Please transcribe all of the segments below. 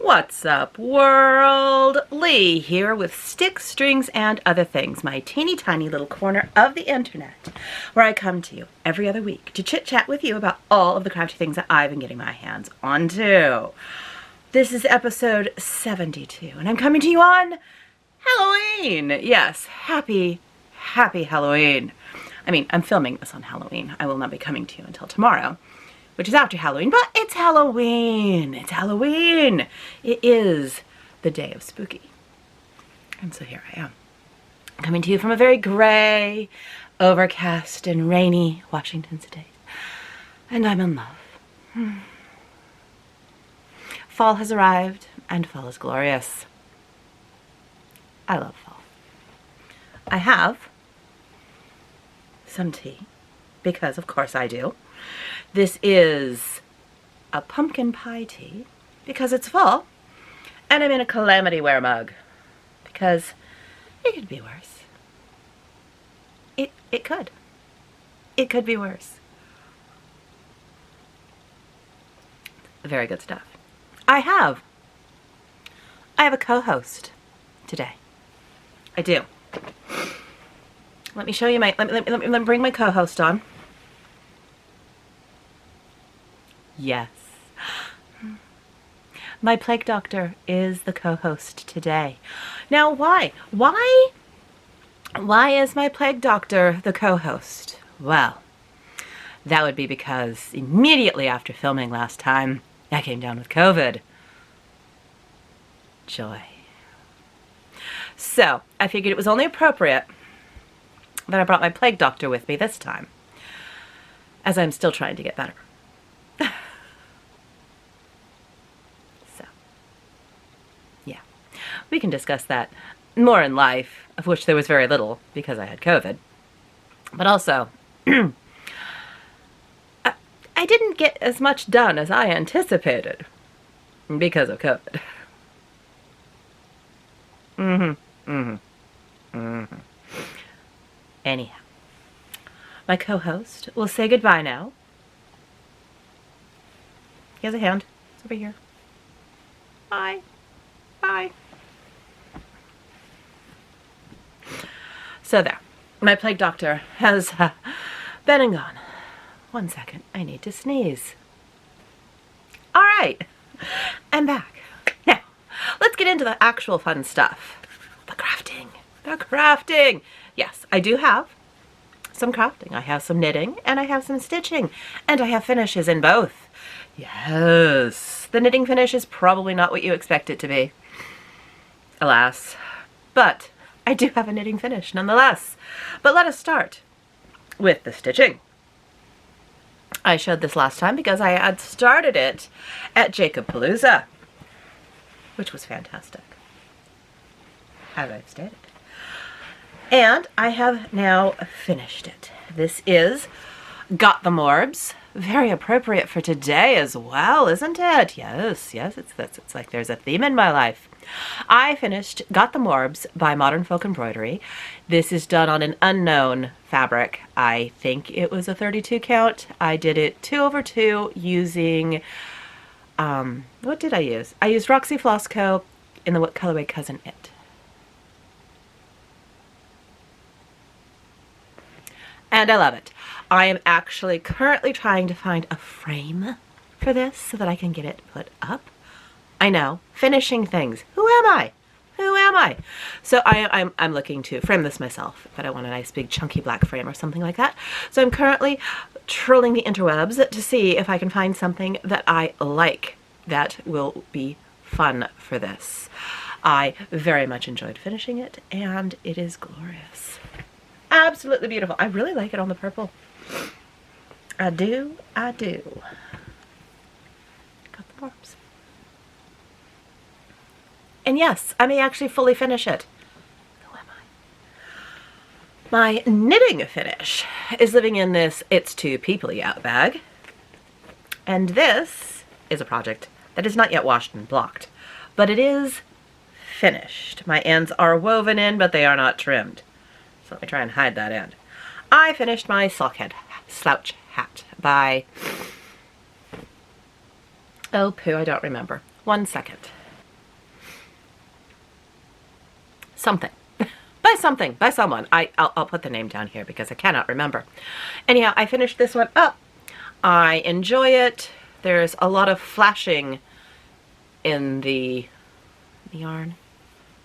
What's up, world? Lee here with Sticks, Strings, and Other Things, my teeny tiny little corner of the internet, where I come to you every other week to chit-chat with you about all of the crafty things that I've been getting my hands onto. This is episode 72, and I'm coming to you on Halloween. Yes, happy Halloween. I mean, I'm filming this on Halloween. I will not be coming to you until tomorrow, which is after Halloween, but it's Halloween. It's Halloween. It is the day of spooky. And so here I am, coming to you from a very gray, overcast, and rainy Washington State. And I'm in love. Fall has arrived, and fall is glorious. I love fall. I have some tea, because of course I do. This is a pumpkin pie tea, because it's fall, and I'm in a Calamity Ware mug, because it could be worse. It could. It could be worse. Very good stuff. I have a co-host today. I do. Let me show you my, let me bring my co-host on. Yes. My plague doctor is the co-host today. Now, why? Why is my plague doctor the co-host? Well, that would be because immediately after filming last time, I came down with COVID. Joy. So, I figured it was only appropriate that I brought my plague doctor with me this time, as I'm still trying to get better. So, yeah. We can discuss that more in life, of which there was very little because I had COVID. But also, I didn't get as much done as I anticipated because of COVID. Anyhow, my co-host will say goodbye now. He has a hand. It's over here. Bye. Bye. So there. My plague doctor has been and gone. 1 second. I need to sneeze. All right. I'm back. Now, let's get into the actual fun stuff. The crafting. The crafting. Yes, I do have some crafting. I have some knitting, and I have some stitching, and I have finishes in both. Yes, the knitting finish is probably not what you expect it to be, alas, but I do have a knitting finish nonetheless. But let us start with the stitching. I showed this last time because I had started it at Jacobpalooza, which was fantastic, as I've stated. And I have now finished it. This is Got the Morbs. Very appropriate for today as well, isn't it? Yes, it's like there's a theme in my life. I finished Got the Morbs by Modern Folk Embroidery. This is done on an unknown fabric. I think it was a 32 count. I did it 2/2 using, what did I use? I used Roxy Flossco in the colorway Cousin It. And I love it. I am actually currently trying to find a frame for this so that I can get it put up. I know, finishing things. Who am I? Who am I? So I'm looking to frame this myself, but I want a nice big chunky black frame or something like that. So I'm currently trolling the interwebs to see if I can find something that I like that will be fun for this. I very much enjoyed finishing it, and it is glorious. Absolutely beautiful. I really like it on the purple. I do. Got the Morbs. And yes, I may actually fully finish it. Who am I? My knitting finish is living in this It's Too Peoply Out bag. And this is a project that is not yet washed and blocked, but it is finished. My ends are woven in, but they are not trimmed. So let me try and hide that end. I finished my sockhead slouch hat by, oh poo, I don't remember. 1 second. something. By something, by someone. I'll put the name down here because I cannot remember. Anyhow, I finished this one up. I enjoy it. There's a lot of flashing in the yarn,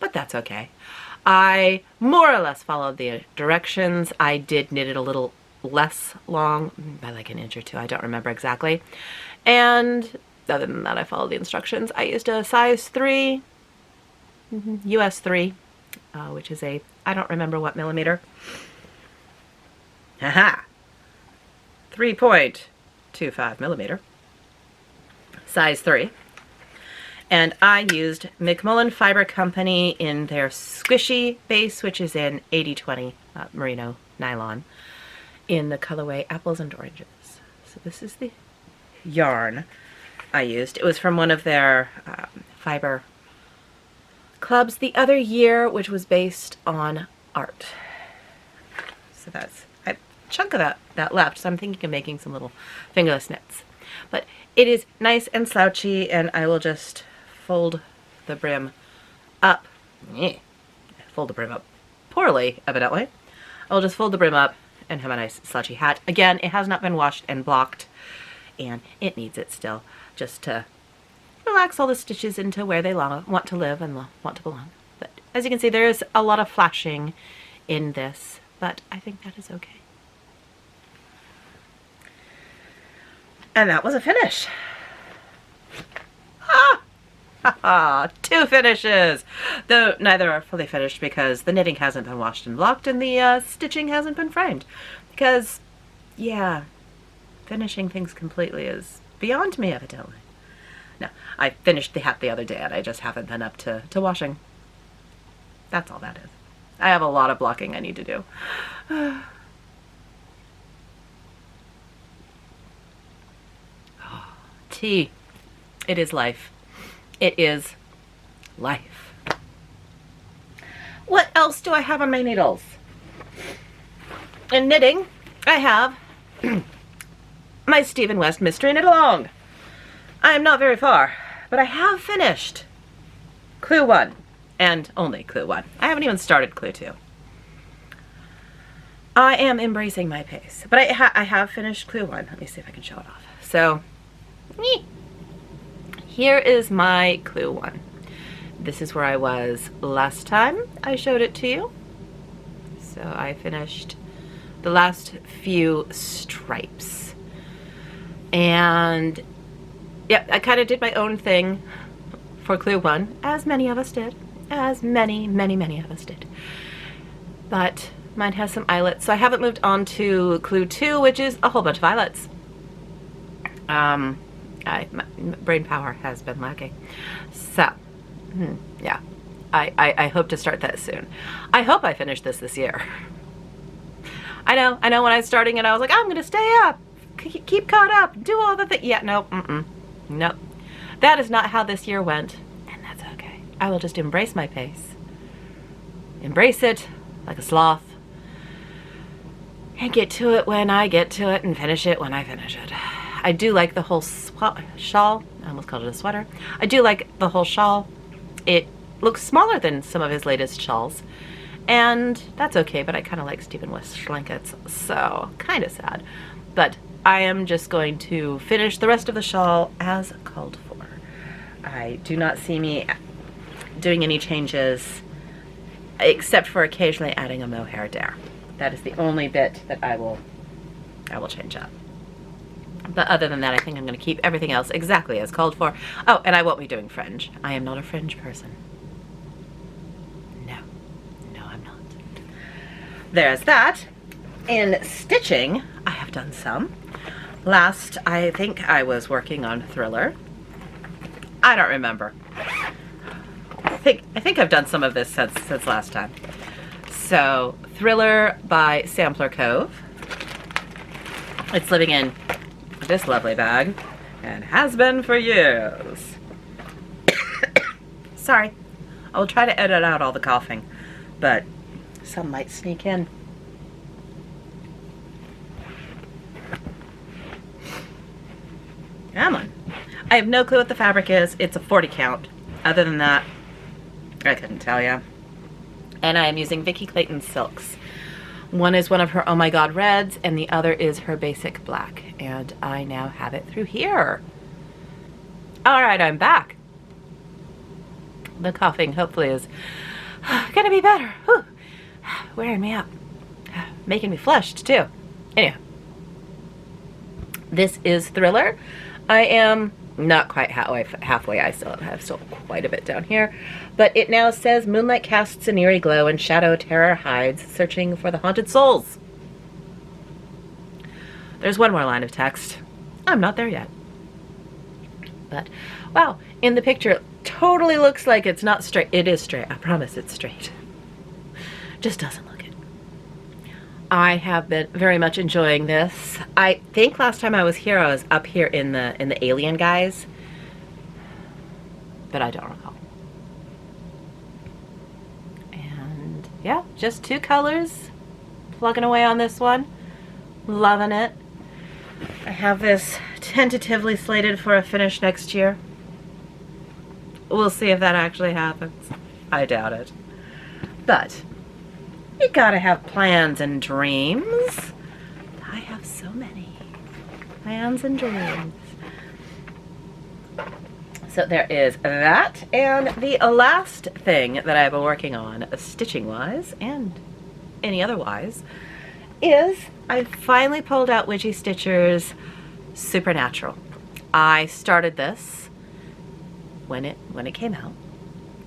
but that's okay. I more or less followed the directions. I did knit it a little less long, by like an inch or two, I don't remember exactly. And other than that, I followed the instructions. I used a size 3, US 3, which is a, I don't remember what millimeter. Haha! 3.25 millimeter. Size 3. And I used McMullen Fiber Company in their squishy base, which is in 80/20 merino nylon, in the colorway Apples and Oranges. So this is the yarn I used. It was from one of their fiber clubs the other year, which was based on art. So that's a chunk of that left, so I'm thinking of making some little fingerless knits. But it is nice and slouchy, and I will just fold the brim up. Fold the brim up poorly, evidently. I'll just fold the brim up and have a nice slouchy hat. Again, it has not been washed and blocked, and it needs it still, just to relax all the stitches into where they want to live and want to belong. But as you can see, there is a lot of flashing in this, but I think that is okay. And that was a finish. Ah! 2 finishes! Though neither are fully finished because the knitting hasn't been washed and blocked and the stitching hasn't been framed. Because, yeah, finishing things completely is beyond me, evidently. No, I finished the hat the other day and I just haven't been up to washing. That's all that is. I have a lot of blocking I need to do. Tea. It is life. It is life. What else do I have on my needles? In knitting, I have my Stephen West Mystery Knit Along. I am not very far, but I have finished Clue 1, and only Clue 1. I haven't even started Clue 2. I am embracing my pace, but I have finished Clue 1. Let me see if I can show it off. So, here is my Clue 1. This is where I was last time I showed it to you. So I finished the last few stripes. And yep, I kind of did my own thing for Clue 1, as many of us did. As many of us did. But mine has some eyelets, so I haven't moved on to Clue 2, which is a whole bunch of eyelets. My brain power has been lacking. So, yeah, I hope to start that soon. I hope I finish this year. I know when I was starting it, I was like, I'm going to stay up, keep caught up, do all the things. Yeah, no, nope. That is not how this year went, and that's okay. I will just embrace my pace. Embrace it like a sloth, and get to it when I get to it, and finish it when I finish it. I do like the whole shawl. I almost called it a sweater. I do like the whole shawl. It looks smaller than some of his latest shawls, and that's okay, but I kind of like Stephen West blankets, so kind of sad. But I am just going to finish the rest of the shawl as called for. I do not see me doing any changes except for occasionally adding a mohair there. That is the only bit that I will change up. But other than that, I think I'm going to keep everything else exactly as called for. Oh, and I won't be doing fringe. I am not a fringe person. No, I'm not. There's that. In stitching, I have done some. Last, I think I was working on Thriller. I don't remember. I think I've done some of this since last time. So, Thriller by Sampler Cove. It's living in this lovely bag and has been for years. Sorry. I will try to edit out all the coughing, but some might sneak in. Come on. I have no clue what the fabric is. It's a 40 count. Other than that, I couldn't tell you. And I am using Vicki Clayton Silks. One is one of her Oh My God reds, and the other is her basic black. And I now have it through here. All right, I'm back. The coughing hopefully is gonna be better. Whew. Wearing me up. Making me flushed too. Anyhow, this is Thriller. I am not quite halfway. I still have quite a bit down here. But it now says, moonlight casts an eerie glow and shadow terror hides, searching for the haunted souls. There's one more line of text. I'm not there yet. But, wow, in the picture, it totally looks like it's not straight. It is straight. I promise it's straight. Just doesn't look it. I have been very much enjoying this. I think last time I was here, I was up here in the alien guys, but I don't recall. And yeah, just 2 colors, plugging away on this one, loving it. I have this tentatively slated for a finish next year. We'll see if that actually happens. I doubt it, but you gotta have plans and dreams. I have so many plans and dreams. So there is that, and the last thing that I've been working on, stitching wise and any otherwise, is I finally pulled out Widgie Stitcher's Supernatural. I started this when it came out,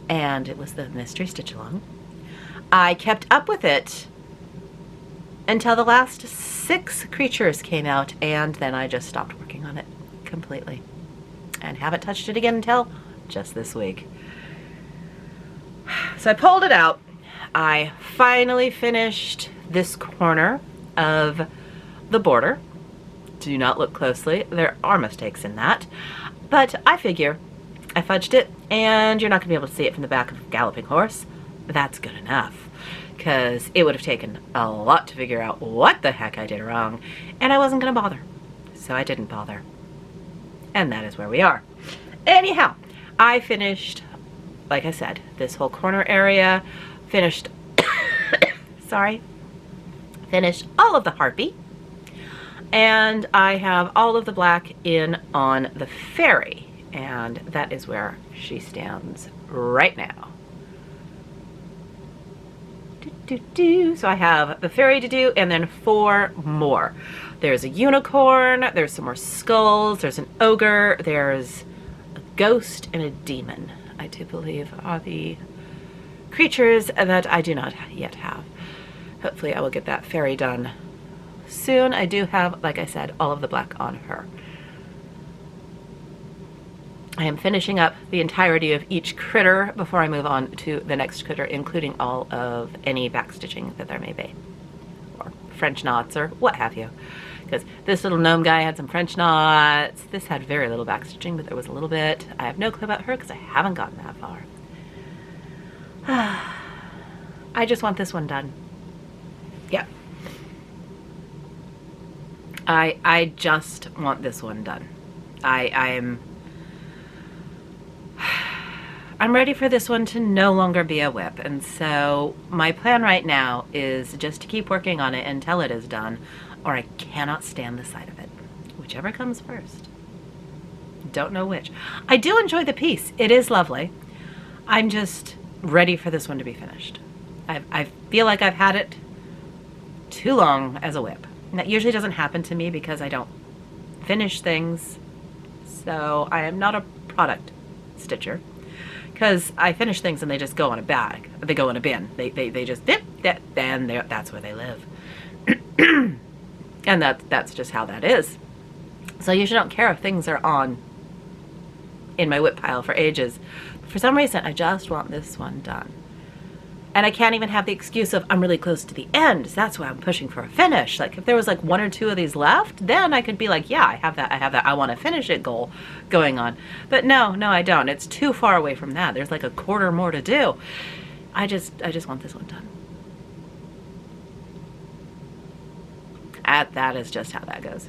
and it was the mystery stitch along. I kept up with it until the last 6 creatures came out, and then I just stopped working on it completely and haven't touched it again until just this week. So I pulled it out. I finally finished this corner of the border. Do not look closely. There are mistakes in that, but I figure I fudged it, and you're not gonna be able to see it from the back of a galloping horse. That's good enough, because it would have taken a lot to figure out what the heck I did wrong, and I wasn't gonna bother, so I didn't bother, and that is where we are. Anyhow, I finished, like I said, this whole corner area, finished finished all of the harpy, and I have all of the black in on the fairy, and that is where she stands right now. So I have the fairy to do, and then 4 more. There's a unicorn, there's some more skulls, there's an ogre, there's a ghost, and a demon, I do believe are the creatures that I do not yet have. Hopefully I will get that fairy done soon. I do have, like I said, all of the black on her. I am finishing up the entirety of each critter before I move on to the next critter, including all of any backstitching that there may be, or French knots, or what have you. Because this little gnome guy had some French knots. This had very little backstitching, but there was a little bit. I have no clue about her because I haven't gotten that far. I just want this one done. Yeah. I just want this one done. I'm ready for this one to no longer be a whip, and so my plan right now is just to keep working on it until it is done, or I cannot stand the sight of it. Whichever comes first. Don't know which. I do enjoy the piece. It is lovely. I'm just ready for this one to be finished. I feel like I've had it too long as a whip. And that usually doesn't happen to me because I don't finish things, so I am not a product stitcher. Because I finish things and they just go in a bag. They go in a bin. They just dip that, and that's where they live. And that's just how that is. So I usually don't care if things are on in my whip pile for ages. For some reason, I just want this one done. And I can't even have the excuse of I'm really close to the end. So that's why I'm pushing for a finish. Like if there was like 1 or 2 of these left, then I could be like, yeah, I have that, I want to finish it goal going on. But no, I don't. It's too far away from that. There's like a quarter more to do. I just want this one done. That is just how that goes.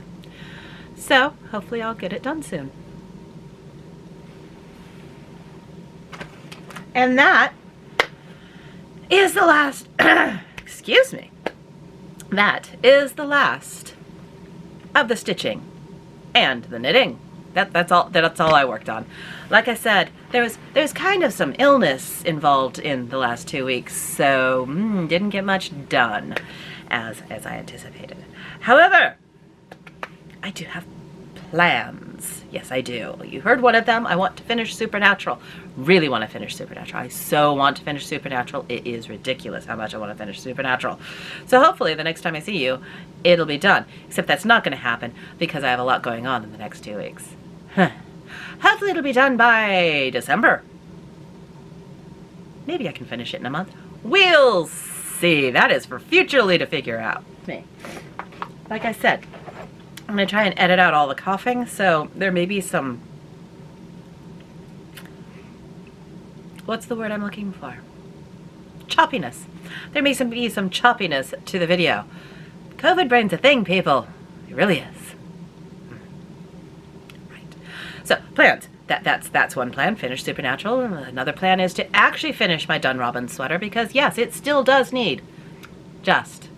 So hopefully I'll get it done soon. And that is the last, excuse me, that is the last of the stitching and the knitting. That's all I worked on. Like I said, there's kind of some illness involved in the last 2 weeks, so didn't get much done as I anticipated. However, I do have plans. Yes, I do. You heard one of them. I want to finish Supernatural. Really want to finish Supernatural. I so want to finish Supernatural. It is ridiculous how much I want to finish Supernatural. So hopefully the next time I see you, it'll be done. Except that's not going to happen because I have a lot going on in the next 2 weeks. Hopefully it'll be done by December. Maybe I can finish it in a month. We'll see. That is for future Lee to figure out. Me. Like I said, I'm going to try and edit out all the coughing, so there may be some... What's the word I'm looking for? Choppiness. There may be some choppiness to the video. COVID brain's a thing, people. It really is. Right. So, plans. That's one plan, finish Supernatural. Another plan is to actually finish my Dunrobin sweater because, yes, it still does need just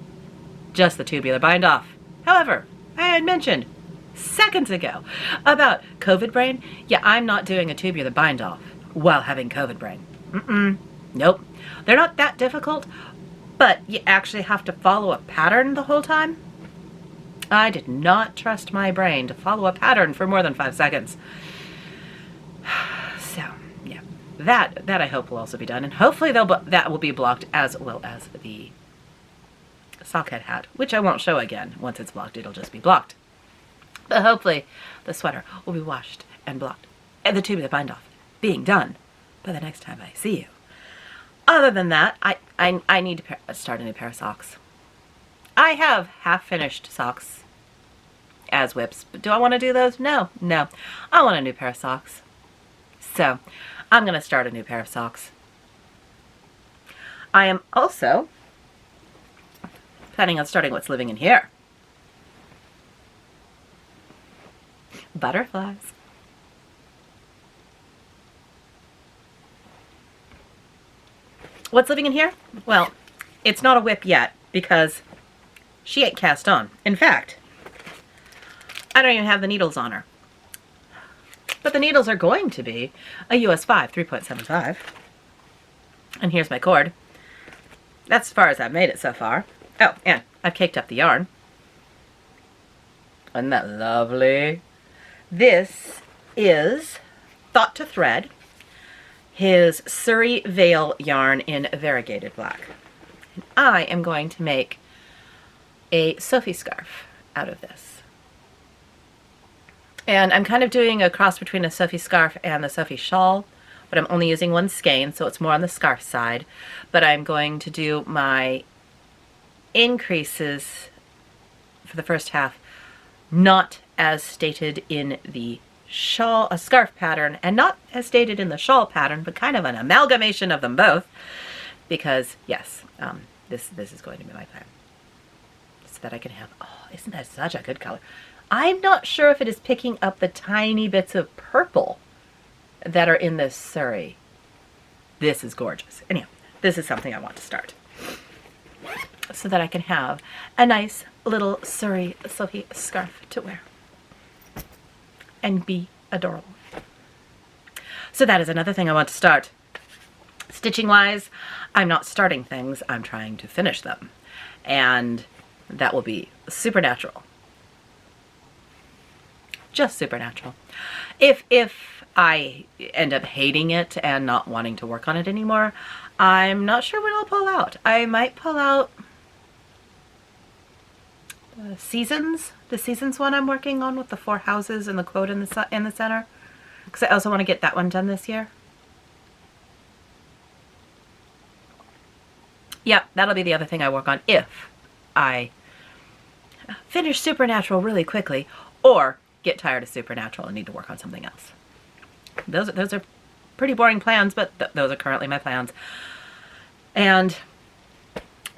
the tubular bind off. However, I had mentioned seconds ago about COVID brain. Yeah, I'm not doing a tubular bind off while having COVID brain. Nope. They're not that difficult, but you actually have to follow a pattern the whole time. I did not trust my brain to follow a pattern for more than 5 seconds. So, yeah, that I hope will also be done, and hopefully that will be blocked as well as the sockhead hat, which I won't show again. Once it's blocked, it'll just be blocked. But hopefully the sweater will be washed and blocked, and the tubular bind off being done by the next time I see you. Other than that, I need to start a new pair of socks. I have half-finished socks as whips, but do I want to do those? No. I want a new pair of socks. So, I'm going to start a new pair of socks. I am also planning on starting what's living in here. Butterflies. What's living in here? Well, it's not a whip yet because she ain't cast on. In fact, I don't even have the needles on her. But the needles are going to be a US 5 3.75. And here's my cord. That's as far as I've made it so far. Oh, and I've caked up the yarn. Isn't that lovely? This is Thought to Thread, his Surrey Vale yarn in variegated black. And I am going to make a Sophie scarf out of this. And I'm kind of doing a cross between a Sophie scarf and the Sophie shawl, but I'm only using one skein, so it's more on the scarf side. But I'm going to do my increases for the first half not as stated in the shawl, a scarf pattern, and not as stated in the shawl pattern, but kind of an amalgamation of them both, because yes, this is going to be my plan, so that I can have, oh, isn't that such a good color? I'm not sure if it is picking up the tiny bits of purple that are in this Surrey. This is gorgeous. Anyhow, this is something I want to start so that I can have a nice little Surrey Sophie scarf to wear and be adorable. So that is another thing I want to start. Stitching wise, I'm not starting things, I'm trying to finish them. And that will be Supernatural. Just Supernatural. If I end up hating it and not wanting to work on it anymore, I'm not sure what I'll pull out. I might pull out the Seasons one I'm working on with the 4 houses and the quote in the center, because I also want to get that one done this year. Yep, that'll be the other thing I work on if I finish Supernatural really quickly, or get tired of Supernatural and need to work on something else. Those are pretty boring plans, but those are currently my plans. And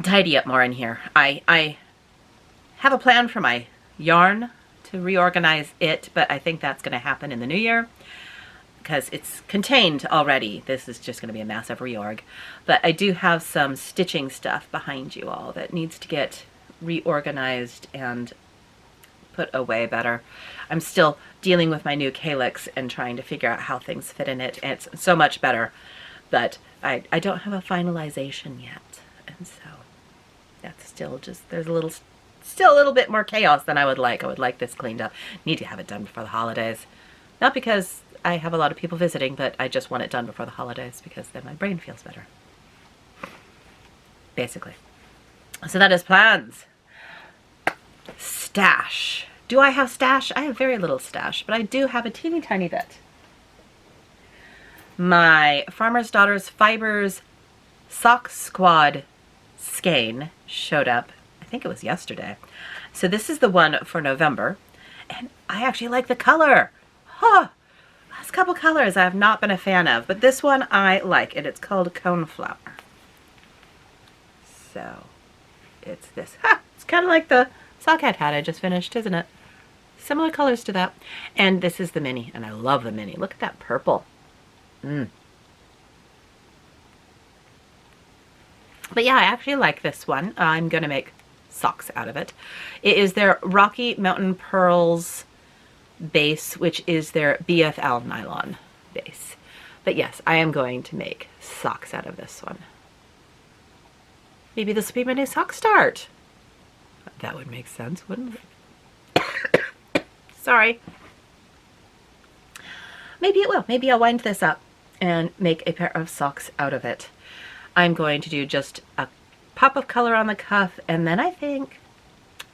tidy up more in here. I have a plan for my yarn to reorganize it, but I think that's going to happen in the new year. because it's contained already. This is just going to be a massive reorg. But I do have some stitching stuff behind you all that needs to get reorganized and put away better. I'm still dealing with my new calyx and trying to figure out how things fit in it, and it's so much better, but I don't have a finalization yet, and so that's still just, there's still a little bit more chaos than I would like. I would like this cleaned up. Need to have it done before the holidays. Not because I have a lot of people visiting, but I just want it done before the holidays because then my brain feels better. Basically. So that is plans. Stash. Do I have stash? I have very little stash, but I do have a teeny tiny bit. My Farmer's Daughter's Fibers Sock Squad skein showed up, I think it was yesterday. So this is the one for November, and I actually like the color. Huh. Last couple colors I have not been a fan of, but this one I like, and it's called Coneflower. So it's this. Ha! It's kind of like the socket hat I just finished, isn't it? Similar colors to that. And this is the mini, and I love the mini. Look at that purple. But yeah, I actually like this one. I'm going to make socks out of it. It is their Rocky Mountain Pearls base, which is their BFL nylon base. But yes, I am going to make socks out of this one. Maybe this will be my new sock start. That would make sense, wouldn't it? Sorry. Maybe it will. Maybe I'll wind this up and make a pair of socks out of it. I'm going to do just a pop of color on the cuff, and then I think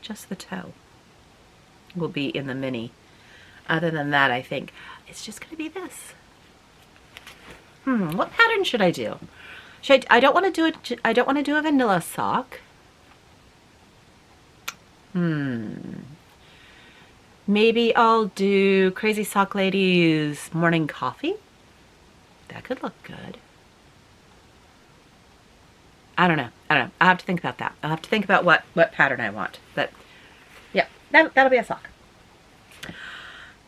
just the toe will be in the mini. Other than that, I think it's just going to be this. What pattern should I do? I don't want to do it. I don't want to do a vanilla sock. Maybe I'll do Crazy Sock Lady's Morning Coffee. That could look good. I don't know. I'll have to think about that. I'll have to think about what pattern I want. But yeah, that'll be a sock.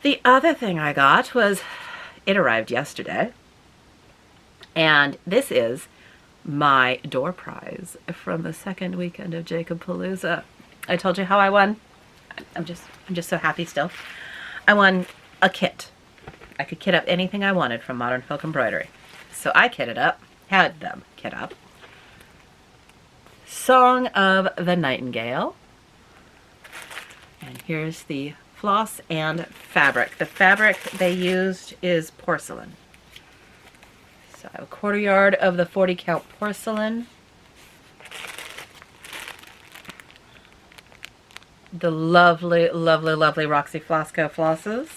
The other thing I got was, it arrived yesterday, and this is my door prize from the second weekend of Jacobpalooza. I told you how I won. I'm just so happy still. I won a kit. I could kit up anything I wanted from Modern Folk Embroidery. So I kitted up, had them kit up. Song of the Nightingale. And here's the floss and fabric. The fabric they used is porcelain. So I have a 1/4 yard of the 40 count porcelain. The lovely, lovely, lovely Roxy Flasco flosses.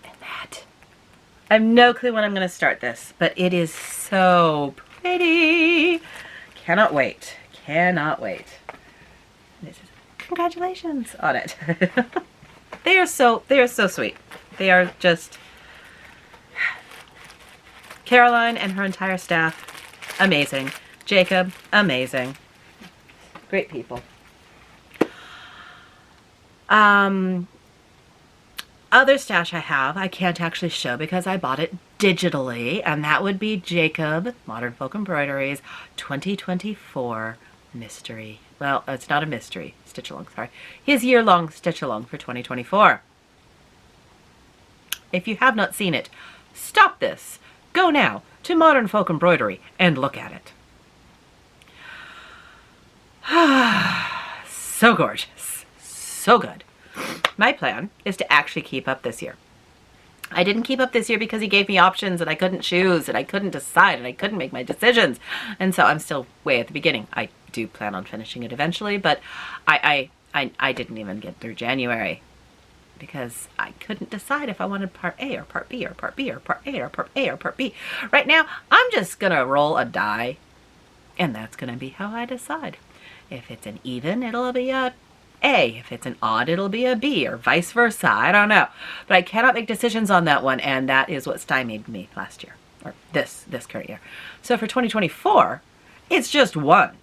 And that. I have no clue when I'm going to start this, but it is so pretty. Cannot wait. Cannot wait. This is, congratulations on it. They are so sweet. They are just, Caroline and her entire staff, amazing. Jacob, amazing. Great people. Other stash I have, I can't actually show because I bought it digitally, and that would be Jacob, Modern Folk Embroideries, 2024 mystery. Well, it's not a mystery, stitch along, sorry. His year-long stitch along for 2024. If you have not seen it, stop this. Go now to Modern Folk Embroidery and look at it. So gorgeous. So good. My plan is to actually keep up this year. I didn't keep up this year because he gave me options and I couldn't choose and I couldn't decide and I couldn't make my decisions. And so I'm still way at the beginning. I do plan on finishing it eventually, but I didn't even get through January because I couldn't decide if I wanted part A or part B or part B or part A or part A or part B. Right now, I'm just going to roll a die, and that's going to be how I decide. If it's an even, it'll be a A. If it's an odd, it'll be a B, or vice versa. I don't know. But I cannot make decisions on that one, and that is what stymied me last year, or this current year. So for 2024, it's just one.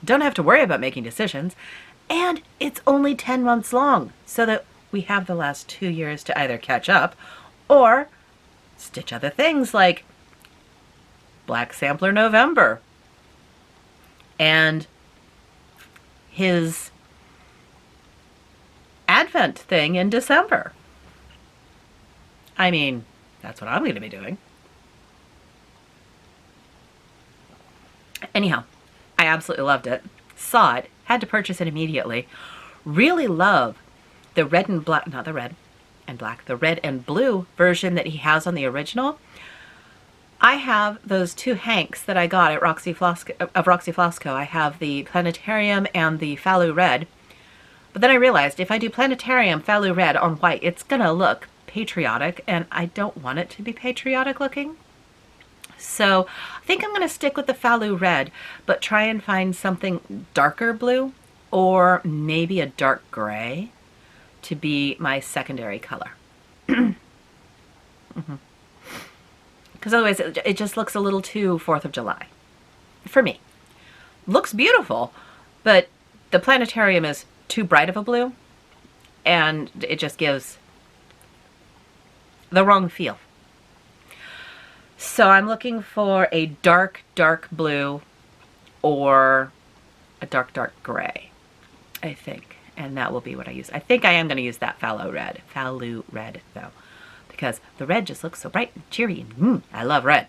Don't have to worry about making decisions, and it's only 10 months long, so that we have the last 2 years to either catch up Or stitch other things like Black Sampler November and his Advent thing in December. I mean, that's what I'm going to be doing. Anyhow, I absolutely loved it. Saw it, had to purchase it immediately. Really love the red and black, not the red and black, the red and blue version that he has on the original. I have those two Hanks that I got at Roxy Flasco. I have the Planetarium and the Falu Red. But then I realized if I do Planetarium Falu Red on white, it's gonna look patriotic, and I don't want it to be patriotic looking. So I think I'm gonna stick with the Falu Red, but try and find something darker blue or maybe a dark gray to be my secondary color. Because otherwise it just looks a little too 4th of July for me. Looks beautiful, but the Planetarium is too bright of a blue and it just gives the wrong feel. So I'm looking for a dark, dark blue or a dark, dark gray, I think. And that will be what I use. I think I am going to use that Falu Red though, because the red just looks so bright and cheery, and I love red.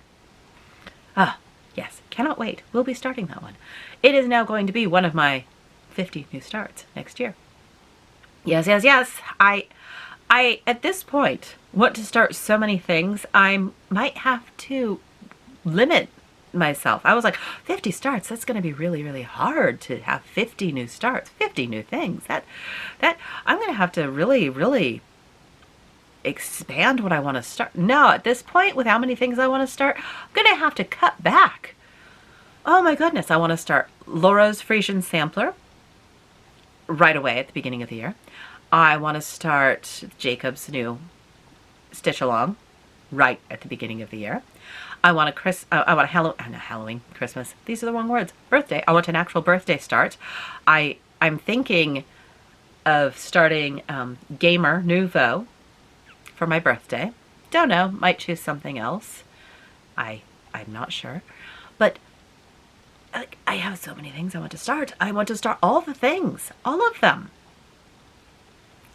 Ah, yes, cannot wait. We'll be starting that one. It is now going to be one of my 50 new starts next year. Yes, yes, yes. I at this point want to start so many things. I might have to limit myself. I was like, 50 starts, that's going to be really, really hard to have 50 new starts, 50 new things. That I'm going to have to really, really expand what I want to start. No, at this point, with how many things I want to start, I'm going to have to cut back. Oh my goodness, I want to start Laura's Frisian Sampler right away at the beginning of the year. I want to start Jacob's new Stitch Along right at the beginning of the year. I want Halloween, Christmas. These are the wrong words. Birthday. I want an actual birthday start. I'm thinking of starting Gamer Nouveau for my birthday. Don't know. Might choose something else. I'm not sure. But I have so many things I want to start. I want to start all the things. All of them.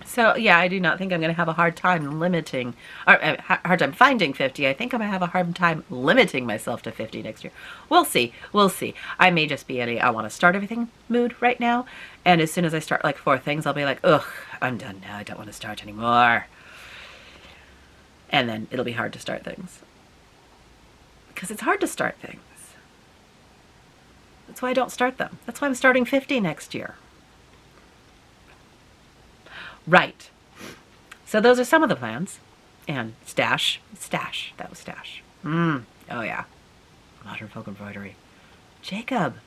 So yeah, I do not think I'm going to have a hard time limiting, or hard time finding 50. I think I'm going to have a hard time limiting myself to 50 next year. We'll see. We'll see. I may just be in a I want to start everything mood right now. And as soon as I start like 4 things, I'll be like, ugh, I'm done now. I don't want to start anymore. And then it'll be hard to start things. Because it's hard to start things. That's why I don't start them. That's why I'm starting 50 next year. Right. So those are some of the plans. And stash. That was stash. Oh yeah. Modern folk embroidery. Jacob,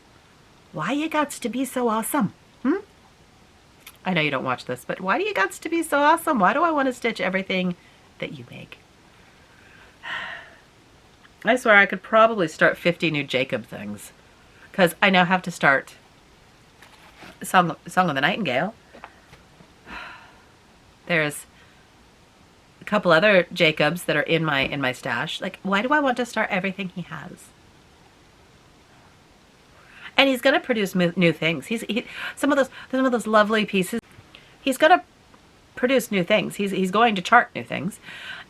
why you gots to be so awesome? I know you don't watch this, but why do you gots to be so awesome? Why do I want to stitch everything that you make? I swear I could probably start 50 new Jacob things. Because I now have to start Song of the Nightingale. There's a couple other Jacobs that are in my stash. Like, why do I want to start everything he has? And he's going to produce new things. Some of those lovely pieces. He's going to produce new things. He's going to chart new things,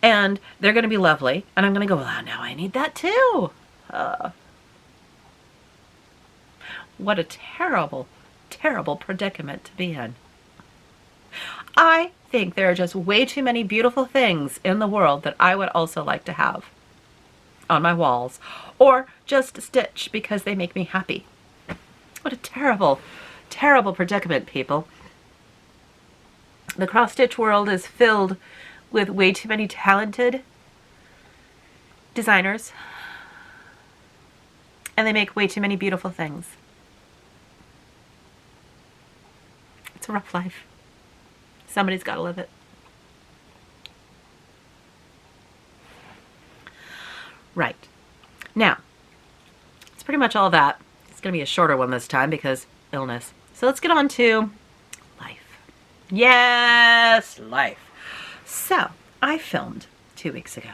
and they're going to be lovely. And I'm going to go, well, now I need that too. What a terrible, terrible predicament to be in. I think there are just way too many beautiful things in the world that I would also like to have on my walls, or just stitch because they make me happy. What a terrible, terrible predicament, people. The cross-stitch world is filled with way too many talented designers, and they make way too many beautiful things. It's a rough life. Somebody's got to live it. Right. Now, it's pretty much all that. It's going to be a shorter one this time because illness. So let's get on to life. Yes, life. So I filmed 2 weeks ago.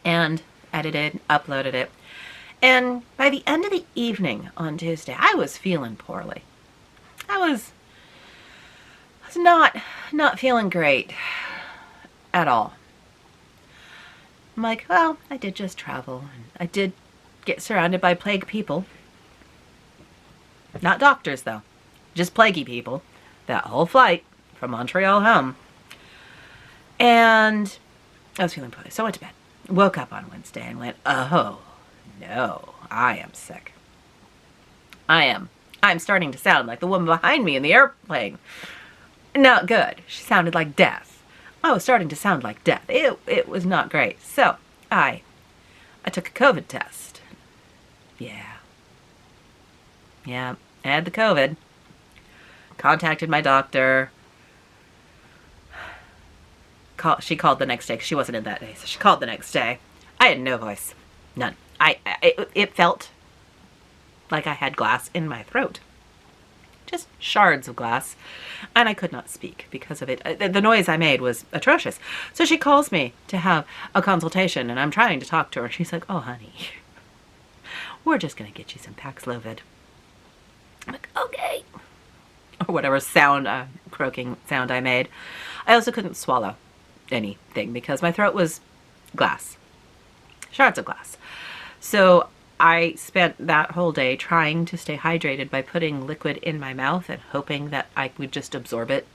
And edited, uploaded it. And by the end of the evening on Tuesday, I was feeling poorly. I was not feeling great at all. I'm like, well, I did just travel, and I did get surrounded by plague people. Not doctors, though. Just plaguey people. That whole flight from Montreal home. And I was feeling poorly, so I went to bed. Woke up on Wednesday and went, oh, no, I am sick. I'm starting to sound like the woman behind me in the airplane. Not good. She sounded like death. I was starting to sound like death. It was not great. So I took a COVID test. Yeah, I had the COVID. Contacted my doctor. She called the next day because she wasn't in that day. So she called the next day. I had no voice. None. It felt like I had glass in my throat. Just shards of glass. And I could not speak because of it. The noise I made was atrocious. So she calls me to have a consultation, and I'm trying to talk to her. She's like, oh, honey, we're just going to get you some Paxlovid. I'm like, okay. Or whatever croaking sound I made. I also couldn't swallow anything because my throat was glass. Shards of glass. So I spent that whole day trying to stay hydrated by putting liquid in my mouth and hoping that I would just absorb it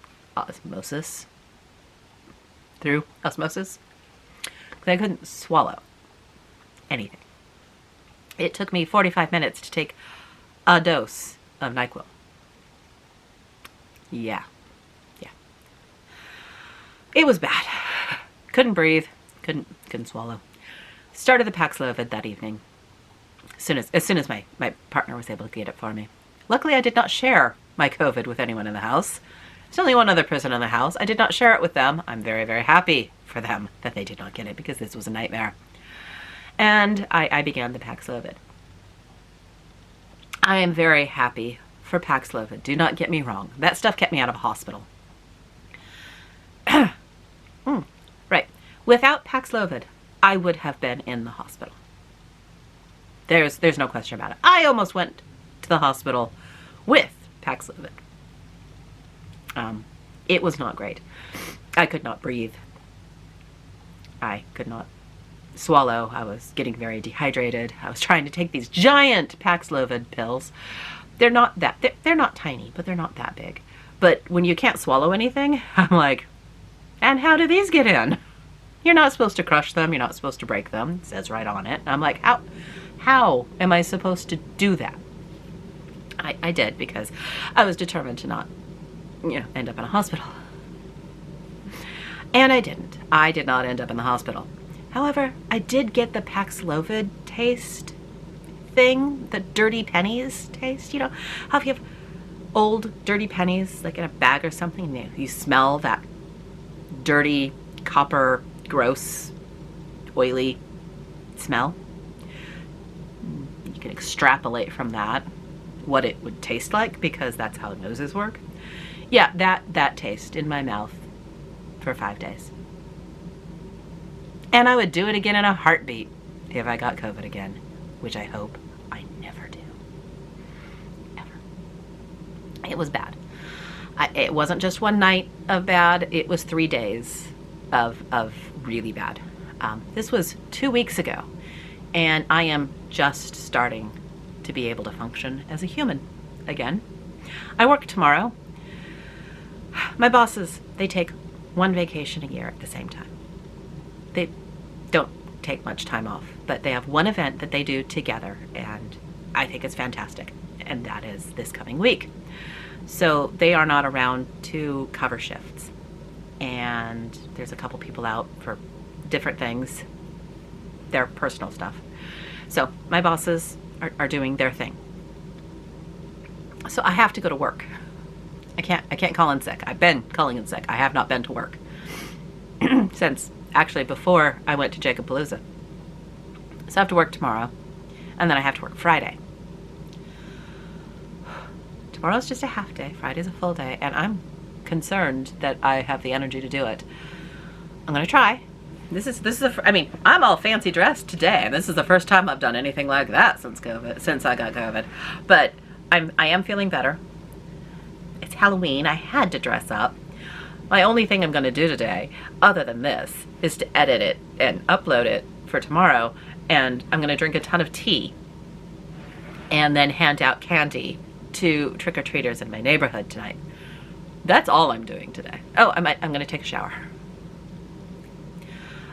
through osmosis. Because I couldn't swallow anything. It took me 45 minutes to take a dose of NyQuil. Yeah. It was bad. Couldn't breathe. Couldn't swallow. Started the Paxlovid that evening. As soon as my partner was able to get it for me. Luckily, I did not share my COVID with anyone in the house. There's only one other person in the house. I did not share it with them. I'm very, very happy for them that they did not get it because this was a nightmare. And I began the Paxlovid. I am very happy for Paxlovid. Do not get me wrong. That stuff kept me out of a hospital. Right. Without Paxlovid, I would have been in the hospital. There's no question about it. I almost went to the hospital with Paxlovid. It was not great. I could not breathe. I could not swallow. I was getting very dehydrated. I was trying to take these giant Paxlovid pills. They're not tiny, but they're not that big. But when you can't swallow anything, I'm like, and how do these get in? You're not supposed to crush them. You're not supposed to break them. It says right on it. And I'm like, how am I supposed to do that? I did because I was determined to not, end up in a hospital. And I didn't. I did not end up in the hospital. However, I did get the Paxlovid taste thing, the dirty pennies taste. You know, how if you have old dirty pennies, like in a bag or something, you smell that dirty, copper, gross, oily smell. You can extrapolate from that what it would taste like because that's how noses work. Yeah, that taste in my mouth for 5 days. And I would do it again in a heartbeat if I got COVID again, which I hope I never do. Ever. It was bad. It wasn't just one night of bad, it was 3 days of really bad. This was 2 weeks ago, and I am just starting to be able to function as a human again. I work tomorrow. My bosses, they take one vacation a year at the same time. They don't take much time off, but they have one event that they do together, and I think it's fantastic, and that is this coming week. So they are not around to cover shifts, and there's a couple people out for different things, their personal stuff. So my bosses are doing their thing. So I have to go to work. I can't call in sick. I've been calling in sick. I have not been to work since actually before I went to Jacobpalooza. So I have to work tomorrow, and then I have to work Friday. Tomorrow's just a half day. Friday's a full day, and I'm concerned that I have the energy to do it. I'm going to try. This is I mean, I'm all fancy dressed today, and this is the first time I've done anything like that since I got COVID. But I am feeling better. It's Halloween. I had to dress up. My only thing I'm going to do today, other than this, is to edit it and upload it for tomorrow. And I'm going to drink a ton of tea and then hand out candy to trick-or-treaters in my neighborhood tonight. That's all I'm doing today. Oh, I'm going to take a shower.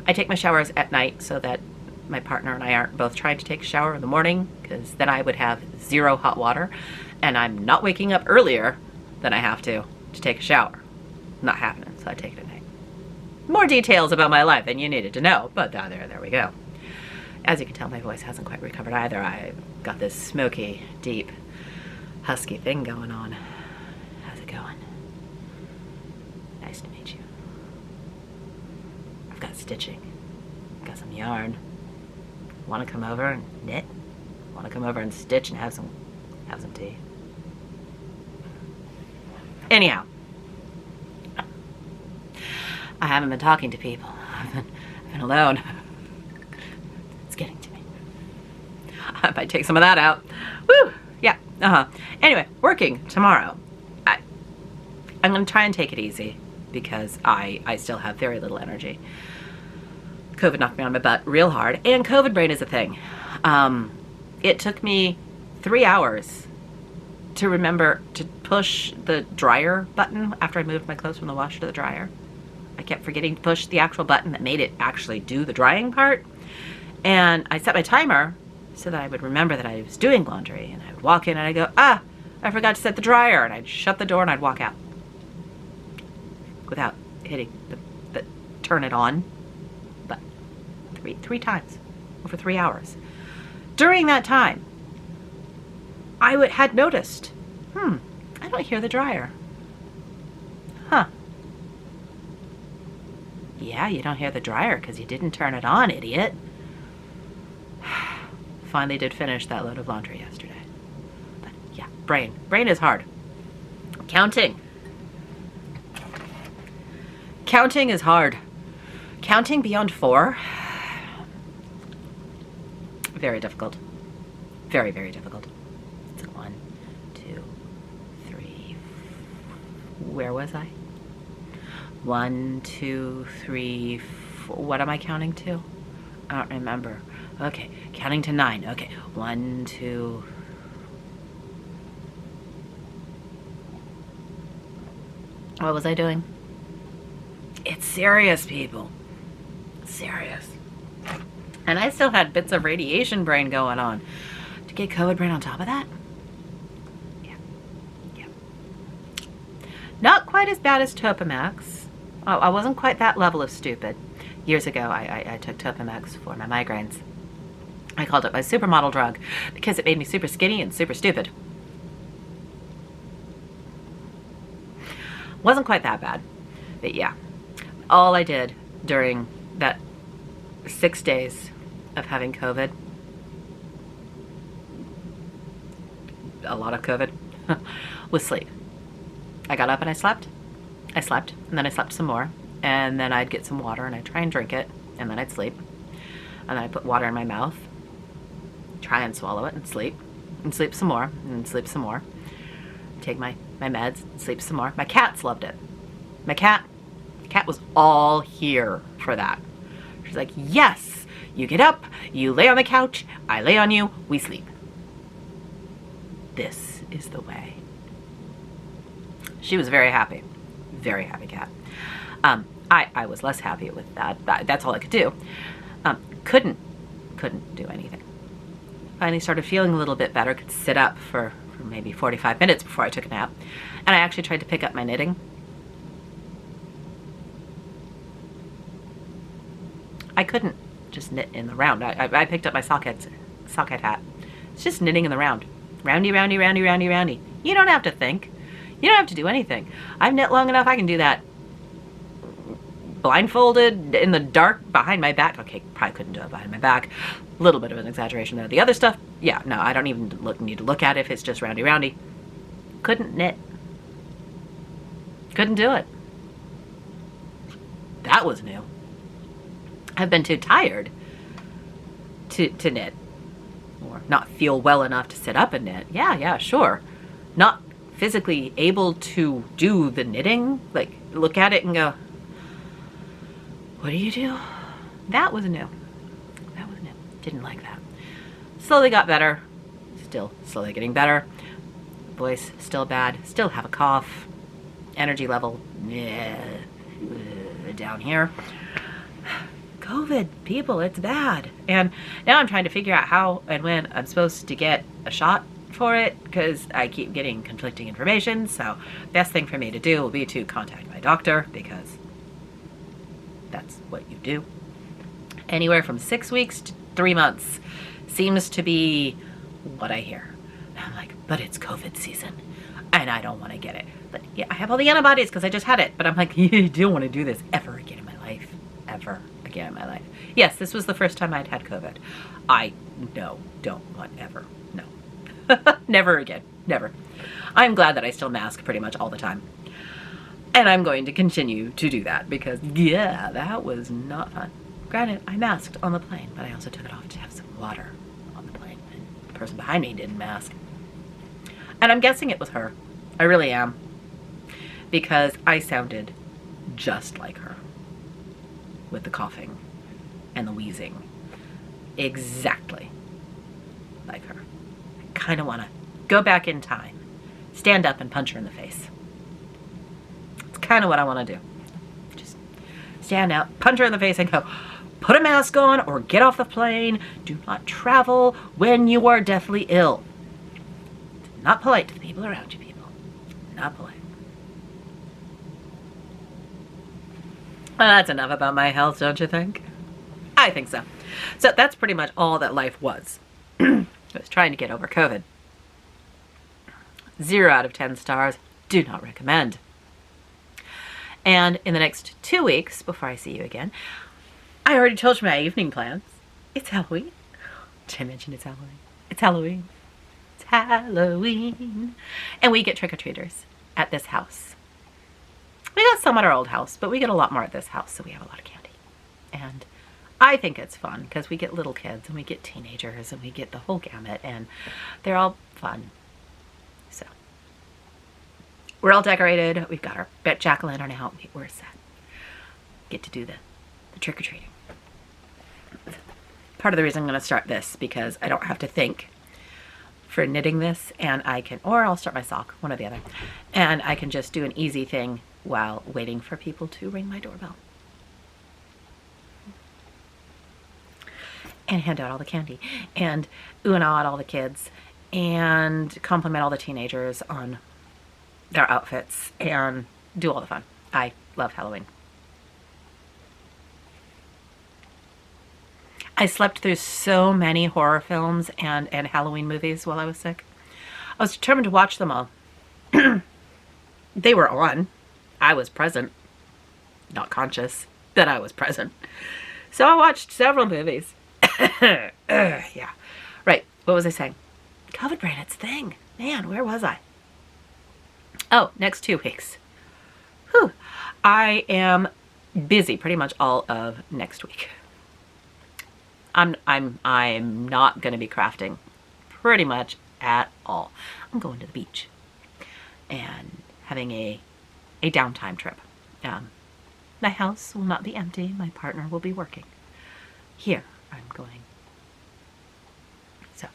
I take my showers at night so that my partner and I aren't both trying to take a shower in the morning, because then I would have 0 hot water, and I'm not waking up earlier than I have to take a shower. Not happening, so I take it at night. More details about my life than you needed to know, but there we go. As you can tell, my voice hasn't quite recovered either. I've got this smoky, deep, husky thing going on. How's it going? Nice to meet you. I've got stitching. Got some yarn. Want to come over and knit? Want to come over and stitch and have some tea? Anyhow, I haven't been talking to people. I've been alone. It's getting to me. I might take some of that out. Woo! Yeah. Anyway, working tomorrow. I'm going to try and take it easy because I still have very little energy. COVID knocked me on my butt real hard, and COVID brain is a thing. It took me 3 hours to remember to push the dryer button after I moved my clothes from the washer to the dryer. I kept forgetting to push the actual button that made it actually do the drying part. And I set my timer so that I would remember that I was doing laundry, and I would walk in and I'd go, I forgot to set the dryer, and I'd shut the door and I'd walk out without hitting the turn it on button. Three times over 3 hours. During that time, I had noticed, I don't hear the dryer. Huh. Yeah, you don't hear the dryer because you didn't turn it on, idiot. Finally did finish that load of laundry yesterday. But yeah, brain is hard. Counting is hard. Counting beyond 4, very difficult. Very, very difficult. It's 1, 2, 3. Where was I? 1, 2, 3, 4. What am I counting to? I don't remember. Okay, counting to 9. Okay, 1, 2. What was I doing? It's serious, people. Serious. And I still had bits of radiation brain going on. To get COVID brain on top of that? Yeah. Not quite as bad as Topamax. I wasn't quite that level of stupid. Years ago, I took Topamax for my migraines. I called it my supermodel drug because it made me super skinny and super stupid. Wasn't quite that bad. But yeah, all I did during that 6 days of having COVID, a lot of COVID, was sleep. I got up and I slept, and then I slept some more, and then I'd get some water and I'd try and drink it, and then I'd sleep, and then I'd put water in my mouth, try and swallow it and sleep some more, and sleep some more, take my meds, and sleep some more. My cats loved it. My cat was all here for that. She's like, yes, you get up, you lay on the couch, I lay on you, we sleep. This is the way. She was very happy cat. I was less happy with that. That's all I could do. Couldn't do anything. Finally started feeling a little bit better, could sit up for maybe 45 minutes before I took a nap. And I actually tried to pick up my knitting. I couldn't just knit in the round. I picked up my socket hat. It's just knitting in the round. Roundy, roundy, roundy, roundy, roundy. You don't have to think. You don't have to do anything. I've knit long enough, I can do that blindfolded in the dark behind my back. Okay, probably couldn't do it behind my back. A little bit of an exaggeration there. The other stuff, yeah, no, I don't even need to look at it if it's just roundy, roundy. Couldn't knit. Couldn't do it. That was new. I've been too tired to knit, or not feel well enough to sit up and knit. Yeah, sure. Not physically able to do the knitting, like look at it and go, what do you do? That was new. That was new. Didn't like that. Slowly got better. Still slowly getting better. Voice still bad. Still have a cough. Energy level down here. COVID, people, it's bad. And now I'm trying to figure out how and when I'm supposed to get a shot for it, because I keep getting conflicting information. So best thing for me to do will be to contact my doctor, because that's what you do. Anywhere from 6 weeks to 3 months seems to be what I hear. I'm like, but it's COVID season and I don't want to get it. But yeah, I have all the antibodies because I just had it. But I'm like, you don't want to do this ever again in my life. Ever again in my life. Yes, this was the first time I'd had COVID. Don't want ever. No. Never again. Never. I'm glad that I still mask pretty much all the time. And I'm going to continue to do that because, yeah, that was not fun. Granted, I masked on the plane, but I also took it off to have some water on the plane. And the person behind me didn't mask. And I'm guessing it was her. I really am. Because I sounded just like her. With the coughing and the wheezing. Exactly like her. I kind of want to go back in time. Stand up and punch her in the face. It's kind of what I want to do. Just stand out, punch her in the face and go, put a mask on or get off the plane. Do not travel when you are deathly ill. Not polite to the people around you, people. Not polite. Well, that's enough about my health, don't you think? I think so. So that's pretty much all that life was. I was trying to get over COVID. 0 out of 10 stars. Do not recommend. And in the next 2 weeks, before I see you again, I already told you my evening plans. It's Halloween. Did I mention it's Halloween? It's Halloween. It's Halloween. And we get trick-or-treaters at this house. We got some at our old house, but we get a lot more at this house, so we have a lot of candy. And I think it's fun because we get little kids and we get teenagers and we get the whole gamut, and they're all fun. So we're all decorated. We've got our jack-o'-lantern out. We're set. Get to do the trick-or-treating. Part of the reason I'm going to start this because I don't have to think for knitting this, and I can, or I'll start my sock, one or the other, and I can just do an easy thing while waiting for people to ring my doorbell. And hand out all the candy. And ooh and ah at all the kids. And compliment all the teenagers on their outfits. And do all the fun. I love Halloween. I slept through so many horror films and Halloween movies while I was sick. I was determined to watch them all. They were on. I was present. Not conscious that I was present. So I watched several movies. Yeah. Right. What was I saying? COVID brain, its thing. Man, where was I? Oh, next 2 weeks. Whew. I am busy pretty much all of next week. I'm not going to be crafting pretty much at all. I'm going to the beach and having a downtime trip. My house will not be empty. My partner will be working. Here I'm going. So,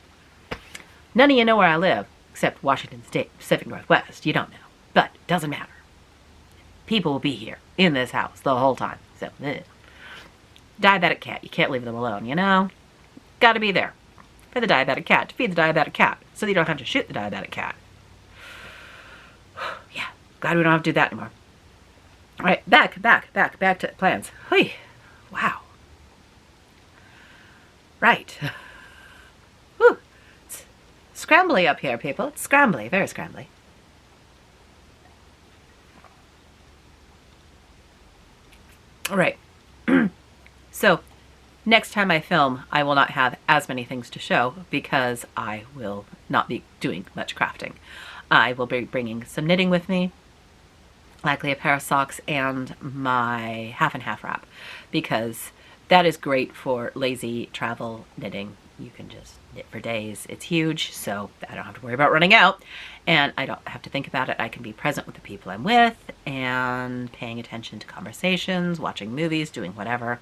none of you know where I live, except Washington State, Pacific Northwest. You don't know. But it doesn't matter. People will be here in this house the whole time. So, diabetic cat. You can't leave them alone, you know? Gotta be there for the diabetic cat, to feed the diabetic cat, so that you don't have to shoot the diabetic cat. Yeah, glad we don't have to do that anymore. All right, back to plans. Hey, wow. Right. Whew. It's scrambly up here, people. It's scrambly, very scrambly. All right. So, next time I film, I will not have as many things to show because I will not be doing much crafting. I will be bringing some knitting with me, likely a pair of socks and my half and half wrap, because that is great for lazy travel knitting. You can just knit for days. It's huge, so I don't have to worry about running out, and I don't have to think about it. I can be present with the people I'm with and paying attention to conversations, watching movies, doing whatever,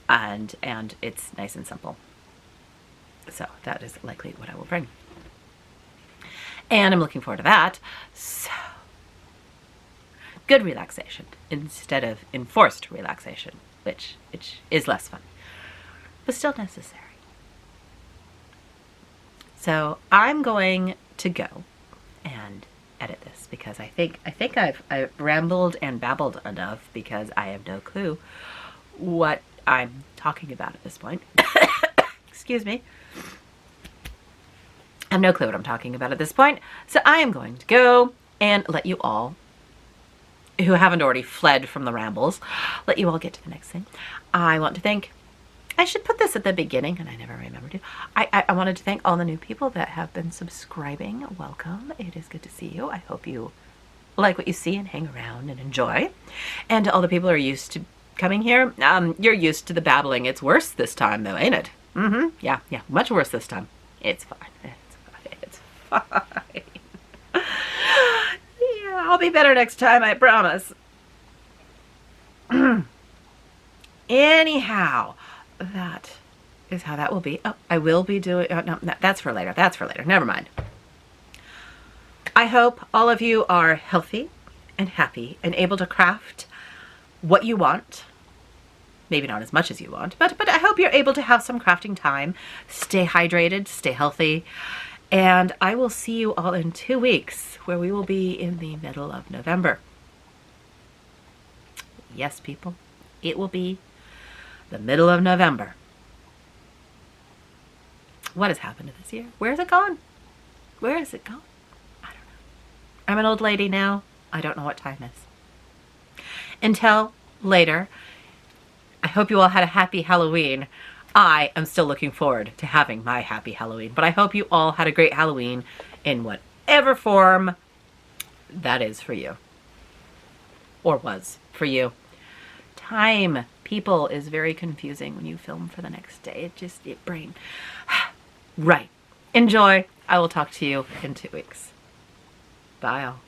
and it's nice and simple. So that is likely what I will bring. And I'm looking forward to that. So, good relaxation instead of enforced relaxation, which is less fun, but still necessary. So I'm going to go and edit this because I think I've rambled and babbled enough because I have no clue what I'm talking about at this point. Excuse me. I have no clue what I'm talking about at this point. So I am going to go and let you all, who haven't already fled from the rambles, let you all get to the next thing. I want to thank, I should put this at the beginning and I never remember to. I wanted to thank all the new people that have been subscribing. Welcome. It is good to see you. I hope you like what you see and hang around and enjoy. And to all the people who are used to coming here, you're used to the babbling. It's worse this time though, ain't it? Yeah, much worse this time. It's fine. It's fine. Yeah, I'll be better next time, I promise. Anyhow, that is how that will be. Oh, I will be doing, oh, no, that's for later. That's for later. Never mind. I hope all of you are healthy and happy and able to craft what you want. Maybe not as much as you want, but I hope you're able to have some crafting time. Stay hydrated, stay healthy, and I will see you all in 2 weeks where we will be in the middle of November. Yes, people, it will be the middle of November. What has happened to this year? Where has it gone? Where has it gone? I don't know. I'm an old lady now. I don't know what time is. Until later, I hope you all had a happy Halloween. I am still looking forward to having my happy Halloween, but I hope you all had a great Halloween in whatever form that is for you, or was for you. Time, people, is very confusing when you film for the next day. It brain. Right. Enjoy. I will talk to you in 2 weeks. Bye all.